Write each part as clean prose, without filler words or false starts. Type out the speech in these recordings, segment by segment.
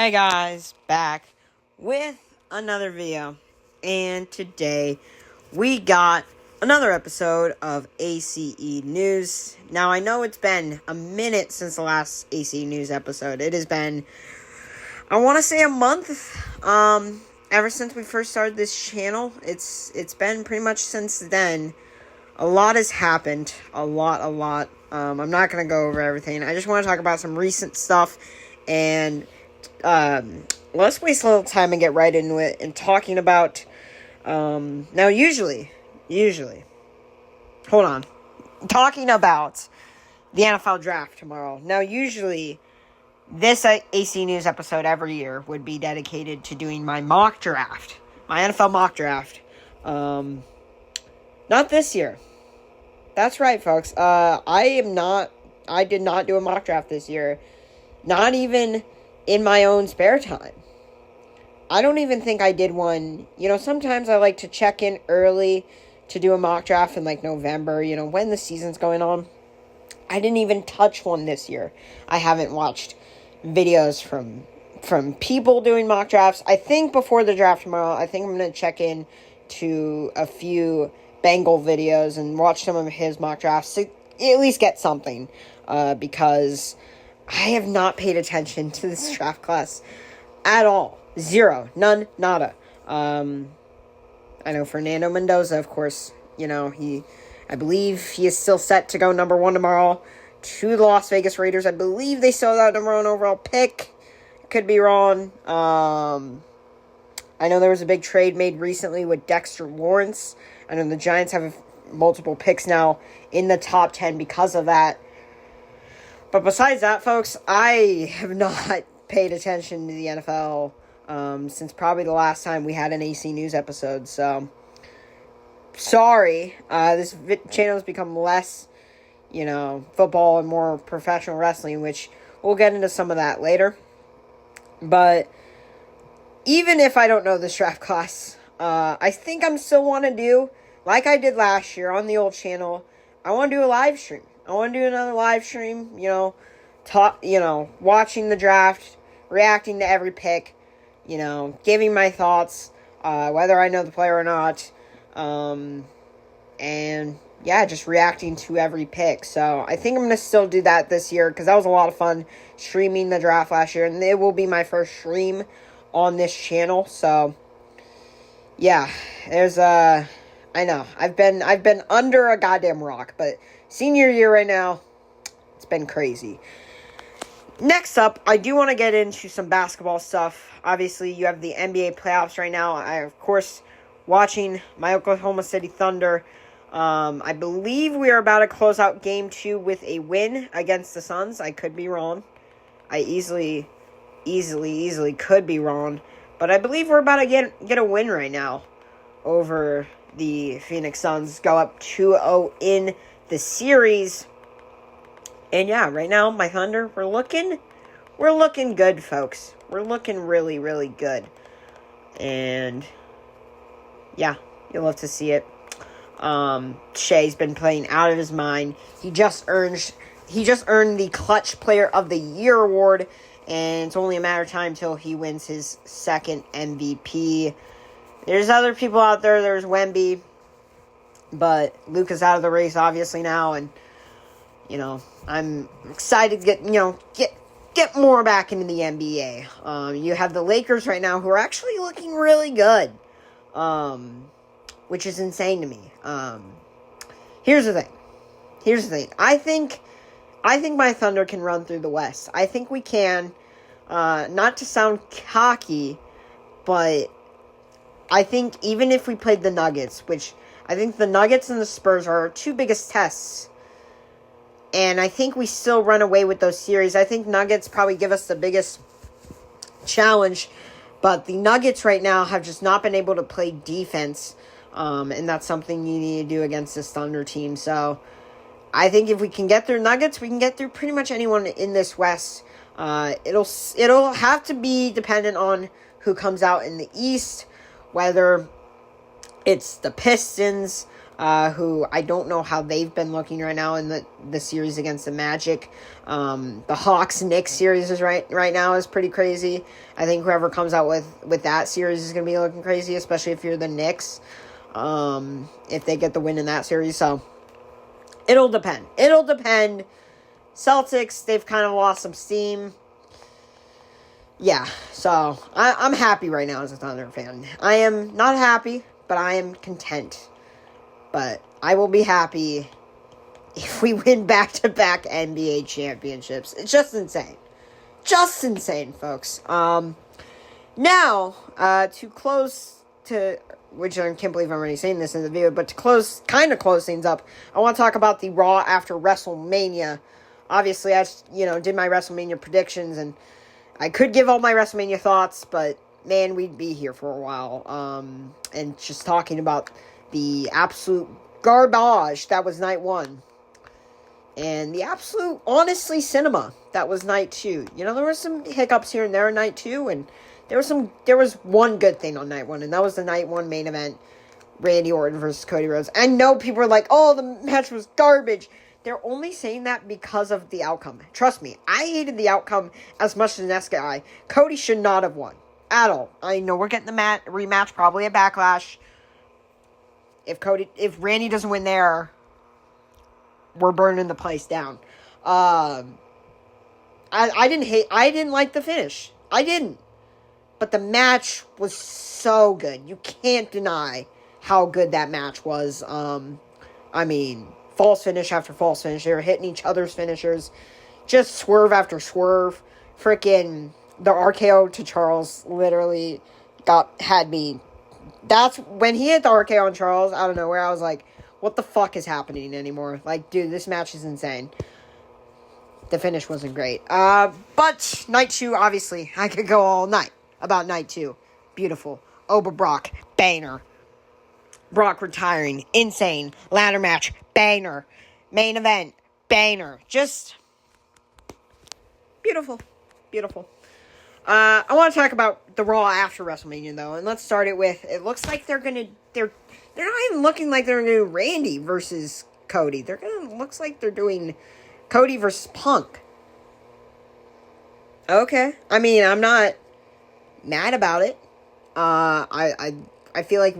Hey guys, back with another video, and today we got another episode of ACE News. Now I know it's been a minute since the last ACE News episode. It has been, I want to say, a month, ever since we first started this channel. It's been pretty much since then. A lot has happened, a lot. I'm not going to go over everything. I just want to talk about some recent stuff, and let's waste a little time and get right into it and talking about, now usually, talking about the NFL draft tomorrow. Now usually, this AC News episode every year would be dedicated to doing my mock draft, my NFL mock draft. Not this year. That's right, folks. I did not do a mock draft this year. Not even in my own spare time. I don't even think I did one. Sometimes I like to check in early to do a mock draft in November, when the season's going on. I didn't even touch one this year. I haven't watched videos from people doing mock drafts. I think before the draft tomorrow, I think I'm going to check in to a few Bengal videos and watch some of his mock drafts to at least get something, because I have not paid attention to this draft class at all. Zero. None. Nada. I know Fernando Mendoza, of course, I believe he is still set to go number 1 tomorrow to the Las Vegas Raiders. I believe they still have number 1 overall pick. Could be wrong. I know there was a big trade made recently with Dexter Lawrence. I know the Giants have multiple picks now in the top 10 because of that. But besides that, folks, I have not paid attention to the NFL since probably the last time we had an AC News episode. So, sorry. This channel has become less, football and more professional wrestling, which we'll get into some of that later. But even if I don't know this draft class, I think I'm still want to do, like I did last year on the old channel, I want to do a live stream. I want to do another live stream, watching the draft, reacting to every pick, giving my thoughts, whether I know the player or not, and, just reacting to every pick. So, I think I'm going to still do that this year, because that was a lot of fun streaming the draft last year, and it will be my first stream on this channel. So, yeah, I know, I've been under a goddamn rock, but senior year right now, it's been crazy. Next up, I do want to get into some basketball stuff. Obviously, you have the NBA playoffs right now. I, of course, watching my Oklahoma City Thunder. I believe we are about to close out Game 2 with a win against the Suns. I could be wrong. I easily could be wrong. But I believe we're about to get a win right now over the Phoenix Suns. Go up 2-0 in the series. And yeah, right now, my Thunder, we're looking good, folks. We're looking really, really good. And yeah, you'll love to see it. Shea's been playing out of his mind. He just earned the Clutch Player of the Year award, and it's only a matter of time till he wins his second MVP. There's other people out there. There's Wemby, but Luka's out of the race, obviously, now, and, I'm excited to get more back into the NBA. You have the Lakers right now, who are actually looking really good, which is insane to me. Here's the thing. I think my Thunder can run through the West. I think we can, not to sound cocky, but I think even if we played the Nuggets, which I think the Nuggets and the Spurs are our two biggest tests, and I think we still run away with those series. I think Nuggets probably give us the biggest challenge, but the Nuggets right now have just not been able to play defense, and that's something you need to do against this Thunder team. So I think if we can get through Nuggets, we can get through pretty much anyone in this West. It'll have to be dependent on who comes out in the East, whether It's the Pistons, who I don't know how they've been looking right now in the series against the Magic. The Hawks-Knicks series is right now is pretty crazy. I think whoever comes out with that series is going to be looking crazy, especially if you're the Knicks, if they get the win in that series. So, it'll depend. Celtics, they've kind of lost some steam. Yeah, so I'm happy right now as a Thunder fan. I am not happy, but I am content. But I will be happy if we win back-to-back NBA championships. It's just insane. Just insane, folks. Now, to close which I can't believe I'm already saying this in the video, but to close things up, I want to talk about the Raw after WrestleMania. Obviously, I did my WrestleMania predictions, and I could give all my WrestleMania thoughts, but man, we'd be here for a while. And just talking about the absolute garbage that was night 1. And the absolute, honestly, cinema that was night 2. There were some hiccups here and there in night 2, and there was one good thing on night 1, and that was the night 1 main event, Randy Orton versus Cody Rhodes. I know people are like, oh, the match was garbage. They're only saying that because of the outcome. Trust me, I hated the outcome as much as the next guy. Cody should not have won. At all. I know we're getting the rematch, probably a Backlash. If Randy doesn't win there, we're burning the place down. I didn't like the finish. I didn't. But the match was so good. You can't deny how good that match was. False finish after false finish. They were hitting each other's finishers. Just swerve after swerve. Freaking the RKO to Charles literally had me. That's when he hit the RKO on Charles out of nowhere. I was like, what the fuck is happening anymore? Like, dude, this match is insane. The finish wasn't great. But night 2, obviously, I could go all night about night 2. Beautiful. Oba Brock, banger. Brock retiring, insane. Ladder match, banger. Main event, banger. Just beautiful. I want to talk about the Raw after WrestleMania, though, and let's start it with, it looks like they're not even looking like they're going to do Randy versus Cody. Looks like they're doing Cody versus Punk. Okay. I'm not mad about it. I feel like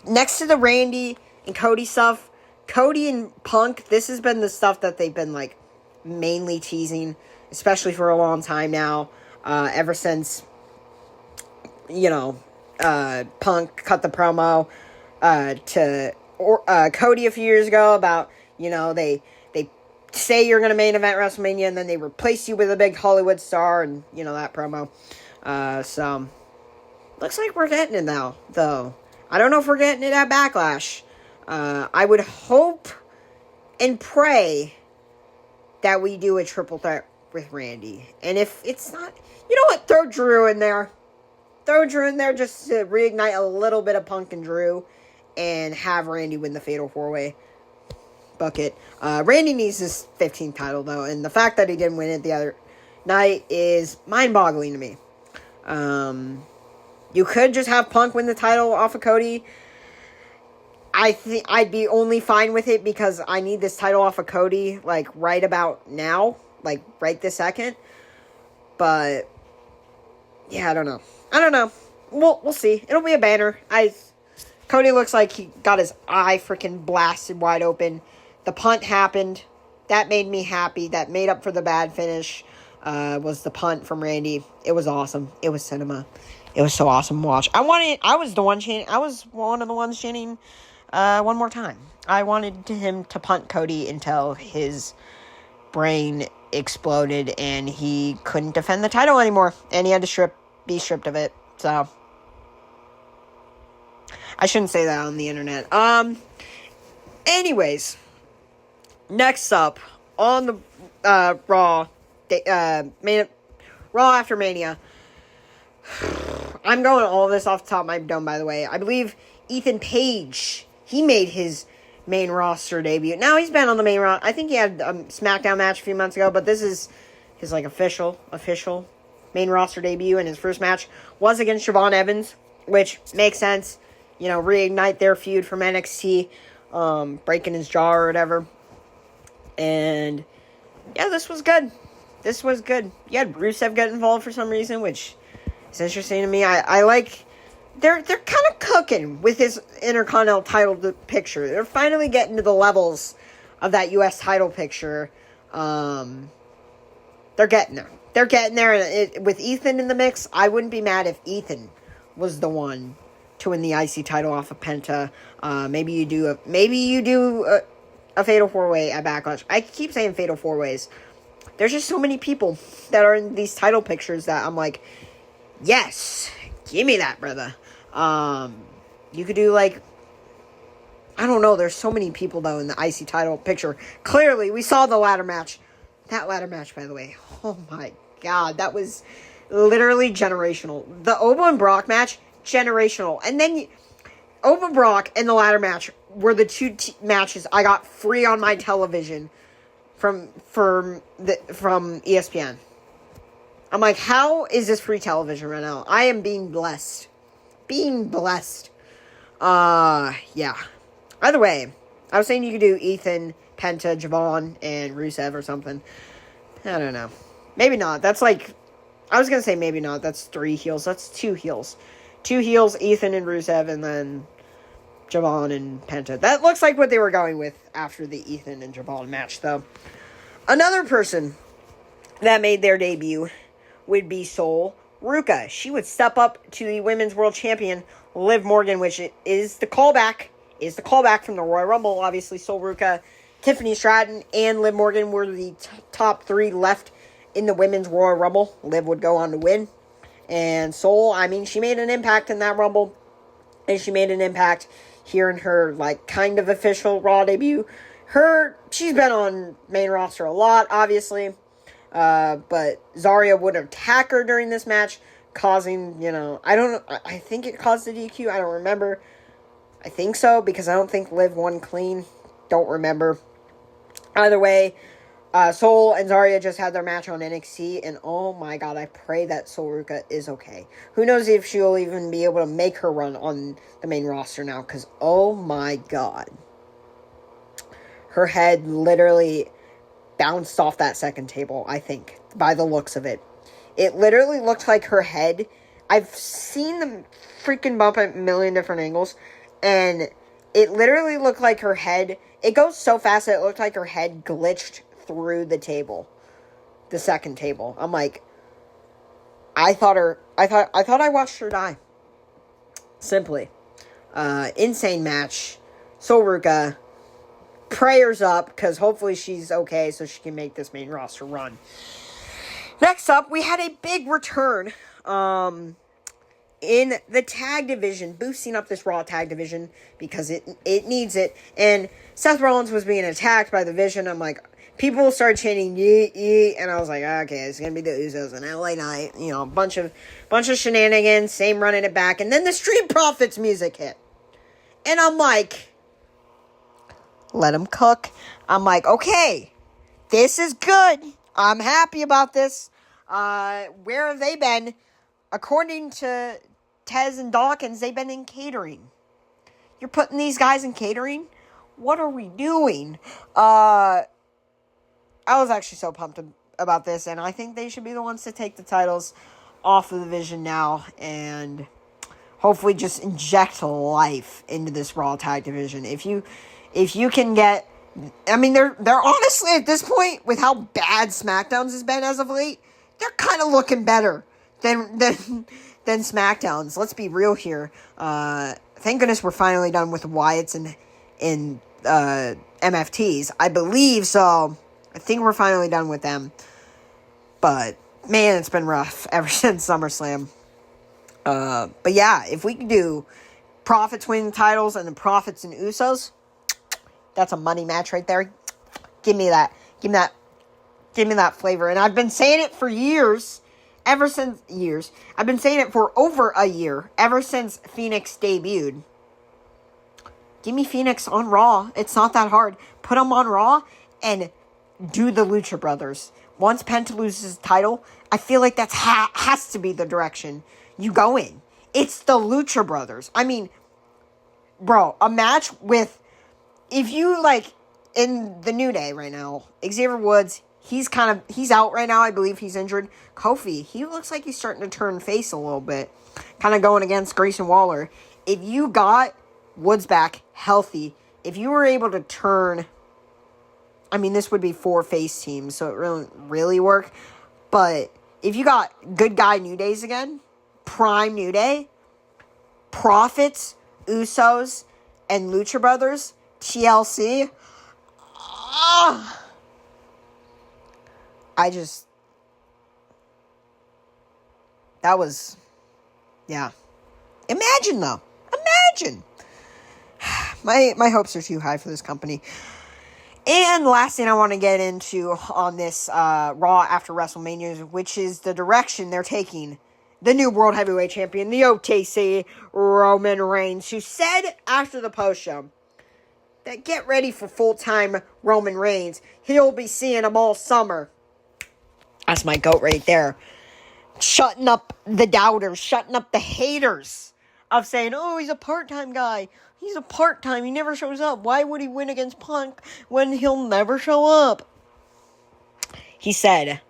next to the Randy and Cody stuff, Cody and Punk, this has been the stuff that they've been, like, mainly teasing, especially for a long time now, ever since, Punk cut the promo, to Cody a few years ago about, they say you're going to main event WrestleMania, and then they replace you with a big Hollywood star, and, that promo. So, looks like we're getting it now, though. I don't know if we're getting it at Backlash. I would hope and pray that we do a triple threat with Randy. And if it's not, you know what? Throw Drew in there. Throw Drew in there just to reignite a little bit of Punk and Drew and have Randy win the Fatal 4-Way. Bucket. Randy needs his 15th title, though, and the fact that he didn't win it the other night is mind-boggling to me. You could just have Punk win the title off of Cody. I think I'd be only fine with it because I need this title off of Cody, like, right about now. Like, right this second. But, yeah, I don't know. We'll see. It'll be a banner. Cody looks like he got his eye freaking blasted wide open. The punt happened. That made me happy. That made up for the bad finish. Was the punt from Randy. It was awesome. It was cinema. It was so awesome to watch. I was one of the ones chanting one more time. I wanted him to punt Cody until his brain exploded and he couldn't defend the title anymore. And he had to be stripped of it. So, I shouldn't say that on the internet. Anyways, next up on the Raw after Mania. I'm going all this off the top of my dome, by the way. I believe Ethan Page, he made his main roster debut. Now he's been on the main roster. I think he had a SmackDown match a few months ago, but this is his like official main roster debut, and his first match was against Siobhan Evans, which makes sense. reignite their feud from NXT, breaking his jaw or whatever. And, yeah, this was good. You had Rusev get involved for some reason, which is interesting to me. I like... They're kind of cooking with his Intercontinental title picture. They're finally getting to the levels of that U.S. title picture. They're getting there. And with Ethan in the mix, I wouldn't be mad if Ethan was the one to win the IC title off of Penta. Maybe you do a Fatal 4-Way at Backlash. I keep saying Fatal 4-Ways. There's just so many people that are in these title pictures that I'm like, yes, give me that, brother. You could do I don't know, there's so many people though in the IC title picture. Clearly, we saw the ladder match. That ladder match, by the way, oh my god, that was literally generational. The Oba and Brock match, generational. And then Oba Brock and the ladder match were the two matches I got free on my television from ESPN. I'm like, how is this free television right now? I am being blessed. Yeah. Either way, I was saying you could do Ethan, Penta, Javon, and Rusev or something. I don't know. Maybe not. That's I was going to say maybe not. That's 3 heels. That's 2 heels. 2 heels, Ethan and Rusev, and then Javon and Penta. That looks like what they were going with after the Ethan and Javon match, though. Another person that made their debut would be Sol Ruca. She would step up to the Women's World Champion, Liv Morgan, which is the callback from the Royal Rumble. Obviously, Sol Ruca, Tiffany Stratton, and Liv Morgan were the top 3 left in the Women's Royal Rumble. Liv would go on to win. And Sol, she made an impact in that Rumble. And she made an impact here in her, kind of official Raw debut. She's been on main roster a lot, obviously. But Zarya would attack her during this match, causing, I don't know, I think it caused the DQ, I don't remember. I think so, because I don't think Liv won clean. Don't remember. Either way, Sol and Zarya just had their match on NXT, and oh my god, I pray that Sol Ruca is okay. Who knows if she'll even be able to make her run on the main roster now, because oh my god. Her head literally bounced off that second table, I think, by the looks of it. It literally looked like her head, I've seen them freaking bump at a million different angles, and it literally looked like her head, it goes so fast that it looked like her head glitched through the table, the second table. I'm like, I thought I watched her die. Simply. Insane match. Sol Ruca, prayers up, because hopefully she's okay so she can make this main roster run. Next up, we had a big return in the tag division, boosting up this Raw tag division because it needs it. And Seth Rollins was being attacked by the Vision. I'm like, people started chanting yeet yeet, and I was like, okay, it's gonna be the Usos and LA Knight, a bunch of shenanigans, same running it back, and then the Street Profits music hit, and I'm like, let them cook. I'm like, okay, this is good. I'm happy about this. Where have they been? According to Tez and Dawkins, they've been in catering. You're putting these guys in catering? What are we doing? I was actually so pumped about this, and I think they should be the ones to take the titles off of the Vision now, and hopefully just inject life into this Raw tag division. If you can get, they're honestly at this point, with how bad SmackDown's has been as of late, they're kind of looking better than SmackDown's. Let's be real here. Thank goodness we're finally done with Wyatts and MFTs. I believe so. I think we're finally done with them. But, man, it's been rough ever since SummerSlam. But yeah, if we can do Profits winning the titles and the Profits and Usos, that's a money match right there. Give me that. Give me that flavor. And I've been saying it for years. I've been saying it for over a year. Ever since Phoenix debuted. Give me Phoenix on Raw. It's not that hard. Put them on Raw and do the Lucha Brothers. Once Penta loses his title, I feel like that has to be the direction you go in. It's the Lucha Brothers. bro, a match with, if you, like, in the New Day right now, Xavier Woods, he's out right now. I believe he's injured. Kofi, he looks like he's starting to turn face a little bit. Kind of going against Grayson Waller. If you got Woods back healthy, if you were able to turn, I mean, this would be 4 face teams, so it wouldn't really work. But if you got good guy New Days again, prime New Day, Profits, Usos, and Lucha Brothers, TLC, that was, yeah. Imagine, though. Imagine. My hopes are too high for this company. And last thing I want to get into on this Raw after WrestleMania, which is the direction they're taking the new World Heavyweight Champion, the OKC Roman Reigns, who said after the post-show that get ready for full-time Roman Reigns. He'll be seeing them all summer. That's my goat right there. Shutting up the doubters, shutting up the haters of saying, oh, he's a part-time guy. He's a part-time. He never shows up. Why would he win against Punk when he'll never show up? He said,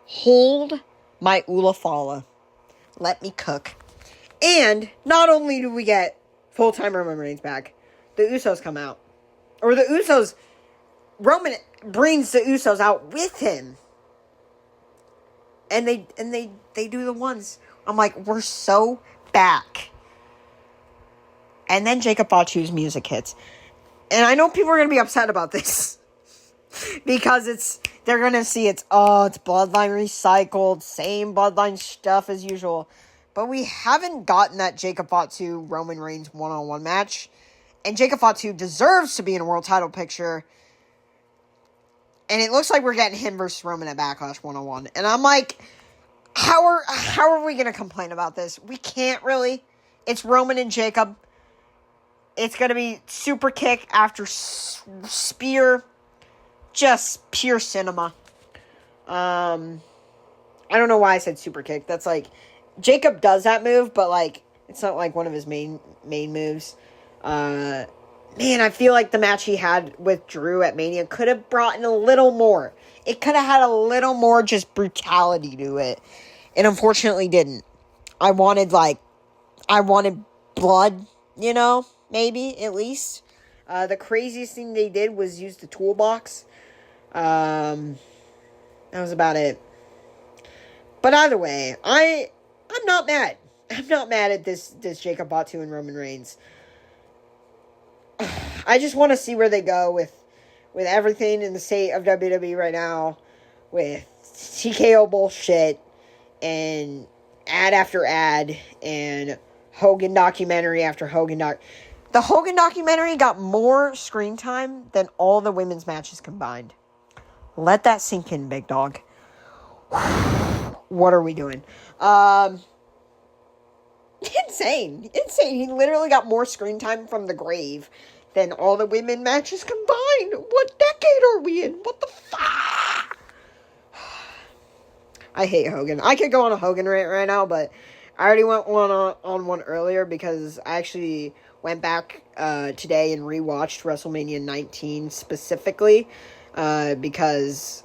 hold my Ulafala. Let me cook. And not only do we get full-time Roman Reigns back, the Usos come out. Or the Usos, Roman brings the Usos out with him. And they do the ones. I'm like, we're so back. And then Jacob Fatu's music hits. And I know people are going to be upset about this. Because they're going to see it's Bloodline recycled. Same Bloodline stuff as usual. But we haven't gotten that Jacob Fatu Roman Reigns one-on-one match. And Jacob Fatu deserves to be in a world title picture. And it looks like we're getting him versus Roman at Backlash one-on-one. And I'm like, how are we going to complain about this? We can't really. It's Roman and Jacob. It's going to be super kick after spear. Just pure cinema. I don't know why I said super kick. That's like, Jacob does that move, but like, it's not like one of his main moves. Man, I feel like the match he had with Drew at Mania could have brought in a little more. It could have had a little more just brutality to it. And unfortunately didn't. I wanted blood, maybe, at least. The craziest thing they did was use the toolbox. That was about it. But either way, I'm not mad. I'm not mad at this Jacob Fatu and Roman Reigns. I just want to see where they go with everything in the state of WWE right now, with TKO bullshit and ad after ad and Hogan documentary after Hogan The Hogan documentary got more screen time than all the women's matches combined. Let that sink in, big dog. What are we doing? Insane. He literally got more screen time from the grave than all the women matches combined. What decade are we in? What the fuck? I hate Hogan. I could go on a Hogan rant right now, but I already went on one earlier because I actually went back today and rewatched WrestleMania 19 specifically because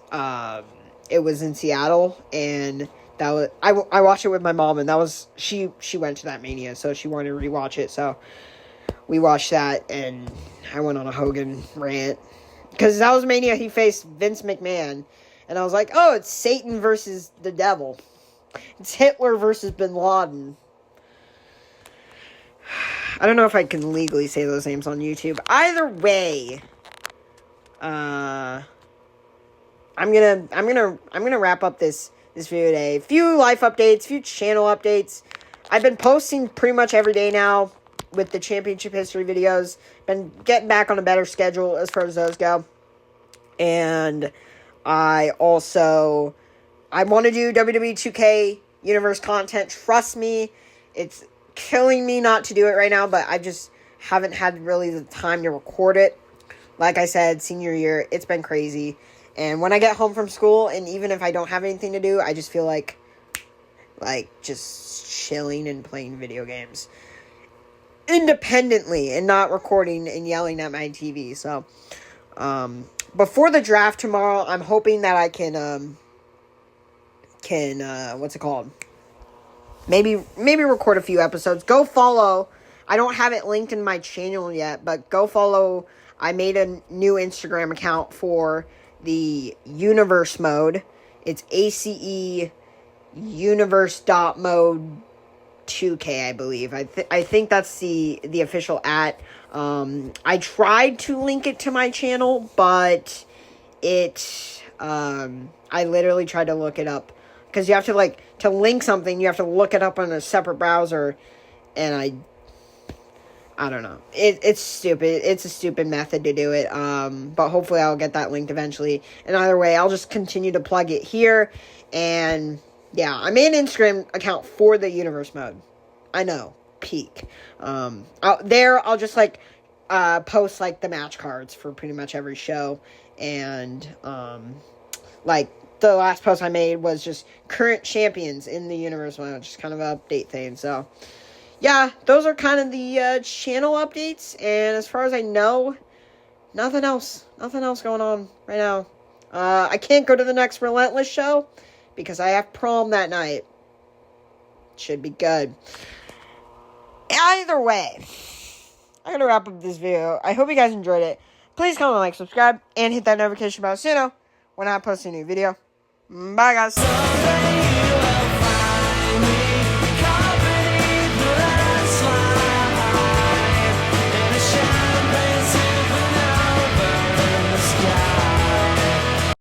it was in Seattle, and that was I watched it with my mom, and that was she went to that Mania, so she wanted to rewatch it, so we watched that, and I went on a Hogan rant because that was Mania. He faced Vince McMahon, and I was like, oh, it's Satan versus the devil. It's Hitler versus Bin Laden. I don't know if I can legally say those names on YouTube. Either way, I'm gonna wrap up this video today. A few life updates, few channel updates. I've been posting pretty much every day now with the championship history videos. Been getting back on a better schedule as far as those go. And I want to do WWE 2K Universe content. Trust me, it's killing me not to do it right now, but I just haven't had really the time to record it. Like I said, senior year, it's been crazy. And when I get home from school, and even if I don't have anything to do, I just feel like just chilling and playing video games. independently and not recording and yelling at my TV. So, before the draft tomorrow, I'm hoping that I can what's it called? Maybe record a few episodes. Go follow. I don't have it linked in my channel yet, but go follow. I made a new Instagram account for the Universe mode. It's ACE Universe.mode 2K, I believe. I think that's the official @ I tried to link it to my channel, but I literally tried to look it up, because you have to, to link something, you have to look it up on a separate browser, and I don't know. It's stupid. It's a stupid method to do it, but hopefully I'll get that linked eventually. And either way, I'll just continue to plug it here, and yeah, I made an Instagram account for the Universe mode. I know, peak. I'll just, post, the match cards for pretty much every show, and, the last post I made was just current champions in the Universe mode, just kind of an update thing, so, yeah, those are kind of the, channel updates, and as far as I know, nothing else going on right now. I can't go to the next Relentless show, because I have prom that night. Should be good. Either way, I'm going to wrap up this video. I hope you guys enjoyed it. Please comment, subscribe, and hit that notification bell so you know when I post a new video. Bye, guys.